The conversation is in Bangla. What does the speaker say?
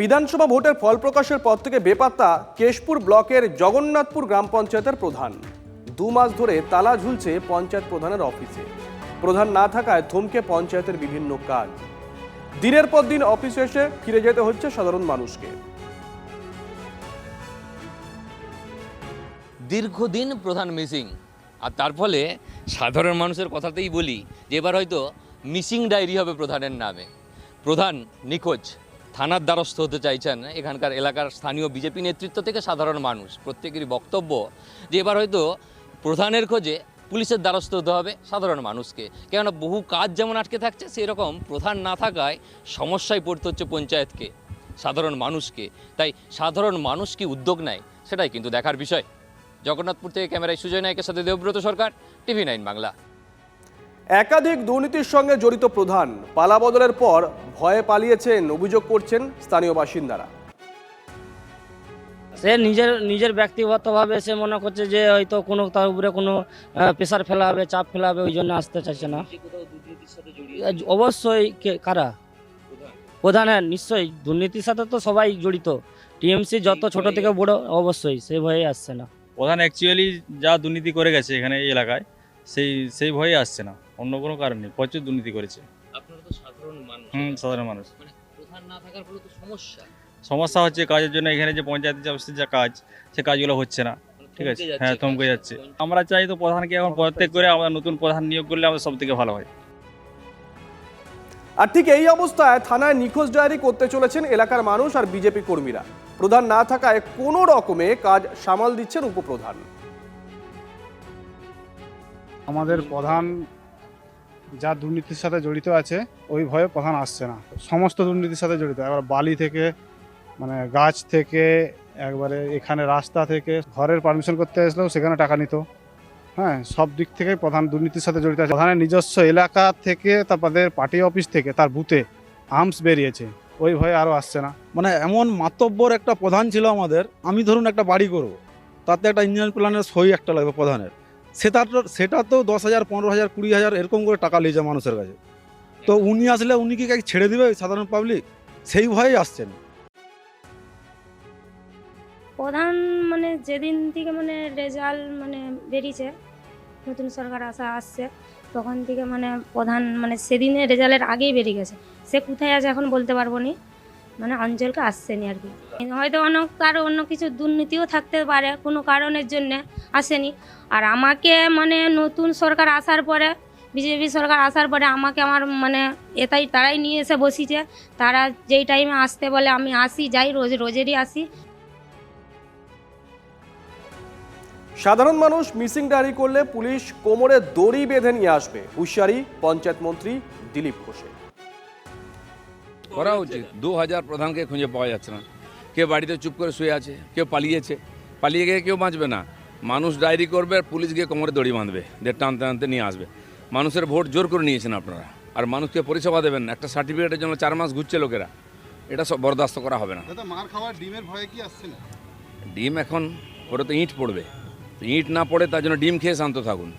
বিধানসভা ভোটের ফল প্রকাশের পর থেকে বেপাত্তা কেশপুর ব্লকের জগন্নাথপুর গ্রাম পঞ্চায়েতের প্রধান। 2 মাস ধরে তালা ঝুলছে পঞ্চায়েত প্রধানের অফিসে। প্রধান না থাকায় থমকে পঞ্চায়েতের বিভিন্ন কাজ। দিনের পর দিন অফিসে এসে ফিরে যেতে হচ্ছে সাধারণ মানুষকে। দীর্ঘদিন প্রধান মিসিং, আর তার ফলে সাধারণ মানুষের কথাতেই বলি যে এবার হয়তো মিসিং ডায়েরি হবে প্রধানের নামে। প্রধান নিখোঁজ, থানার দ্বারস্থ হতে চাইছেন এখানকার এলাকার স্থানীয় বিজেপি নেতৃত্ব থেকে সাধারণ মানুষ। প্রত্যেকেরই বক্তব্য যে এবার হয়তো প্রধানের খোঁজে পুলিশের দ্বারস্থ হতে হবে সাধারণ মানুষকে। কেননা বহু কাজ যেমন আটকে থাকছে, সেই রকম প্রধান না থাকায় সমস্যায় পড়তে হচ্ছে পঞ্চায়েতকে, সাধারণ মানুষকে। তাই সাধারণ মানুষ কি উদ্যোগ নেয় সেটাই কিন্তু দেখার বিষয়। জগন্নাথপুর থেকে ক্যামেরায় সুজয় নায়কের সাথে দেবব্রত সরকার, TV9 বাংলা। একাধিক দুর্নীতির সঙ্গে জড়িত প্রধান, পালাবদলের পর ভয়ে পালিয়েছেন অভিযোগ করছেন স্থানীয় বাসিন্দারা। সে নিজের ব্যক্তিগতভাবে সে মনে করছে যে হয়তো কোনো তার উপরে কোনো প্রেশার ফেলা হবে, চাপ ফেলা হবে, ওই জন্য আসতে চাইছে না। অবশ্যই কারা প্রধানের, নিশ্চয়ই দুর্নীতির সাথে তো সবাই জড়িত। টিএমসি যত ছোট থেকে বড়, অবশ্যই সেই ভয়ে আসছে না। প্রধান অ্যাকচুয়ালি যা দুর্নীতি করে গেছে এখানে এই এলাকায়, সেই ভয়ে আসছে না, অন্য কোনো কারণ নেই। প্রচুর দুর্নীতি করেছে। আপনারা তো সাধারণ মানুষ। সাধারণ মানুষ। মানে প্রধান না থাকার ফলে তো সমস্যা হচ্ছে কাজের জন্য। এখানে যে পঞ্চায়েত অফিসের যা কাজ, সে কাজগুলো হচ্ছে না। ঠিক আছে, হ্যাঁ, থমকে যাচ্ছে। আমরা চাই তো প্রধানকে এখন প্রত্যেক করে আমরা নতুন প্রধান নিয়োগ করলে আমাদের সব থেকে ভালো হয়। আর ঠিক এই অবস্থায় থানায় নিখোঁজ ডায়েরি করতে চলেছেন এলাকার মানুষ আর বিজেপি কর্মীরা। প্রধান না থাকায় কোনো রকমে কাজ সামাল দিচ্ছেন উপপ্রধান। আমাদের প্রধান যা দুর্নীতির সাথে জড়িত আছে, ওই ভয়ে প্রধান আসছে না। সমস্ত দুর্নীতির সাথে জড়িত, একবার বালি থেকে, মানে গাছ থেকে, একবারে এখানে রাস্তা থেকে, ঘরের পারমিশন করতে আসলেও সেখানে টাকা নিত। হ্যাঁ, সব দিক থেকে প্রধান দুর্নীতির সাথে জড়িত আছে। প্রধানের নিজস্ব এলাকা থেকে, তারপরে পার্টি অফিস থেকে, তার বুথে আর্মস বেরিয়েছে, ওই ভয়ে আরও আসছে না। মানে এমন মাতব্বর একটা প্রধান ছিল আমাদের। আমি ধরুন একটা বাড়ি করব, তাতে একটা ইঞ্জিনিয়ার প্ল্যানের সই একটা লাগবে প্রধানের, সেটা তো 10,000, 15,000, 20,000 এরকম করে টাকা নিয়ে যায় মানুষের কাছে। তো উনি আসলে উনি কি ছেড়ে দিবে সাধারণ পাবলিক? সেই ভয়েই আসছেন। প্রধান মানে যেদিন থেকে মানে রেজাল্ট মানে বেরিয়েছে, নতুন সরকার আসছে, তখন থেকে মানে প্রধান মানে সেদিনে রেজাল্টের আগেই বেরিয়ে গেছে। সে কোথায় আছে এখন বলতে পারবো না, মানে অঞ্চলকে আসছেনি আর কি। হয়তো অন্য কিছু দুর্নীতিও থাকতে পারে, কোনো কারণের জন্য আসেনি। আর আমাকে মানে নতুন সরকার আসার পরে, বিজেপি সরকার আসার পরে আমাকে আমার মানে তারাই নিয়ে এসে বসিয়েছে। তারা যেই টাইমে আসতে বলে আমি আসি, যাই, রোজেরই আসি। সাধারণ মানুষ মিসিং ডায়েরি করলে পুলিশ কোমরে দড়ি বেঁধে নিয়ে আসবে, হুঁশিয়ারি পঞ্চায়েত মন্ত্রী দিলীপ ঘোষের। করা উচিত। 2000 প্রধানকে খুঁজে পাওয়া যাচ্ছে না। কেউ বাড়িতে চুপ করে শুয়ে আছে, কেউ পালিয়েছে, পালিয়ে গিয়ে কেউ বাঁচবে না। মানুষ ডায়েরি করবে আর পুলিশ গিয়ে কোমরে দড়ি বাঁধবে, টানতে টানতে নিয়ে আসবে। মানুষের ভোট জোর করে নিয়েছেন আপনারা, আর মানুষকে পরিষেবা দেবেন না। একটা সার্টিফিকেটের জন্য 4 মাস ঘুরছে লোকেরা, এটা সব বরদাস্ত করা হবে না। মার খাওয়ার ডিমের ভয়ে কি আসছে না? ডিম এখন ওরা তো ইঁট পড়বে, ইঁট না পড়ে তার জন্য ডিম খেয়ে শান্ত থাকুন।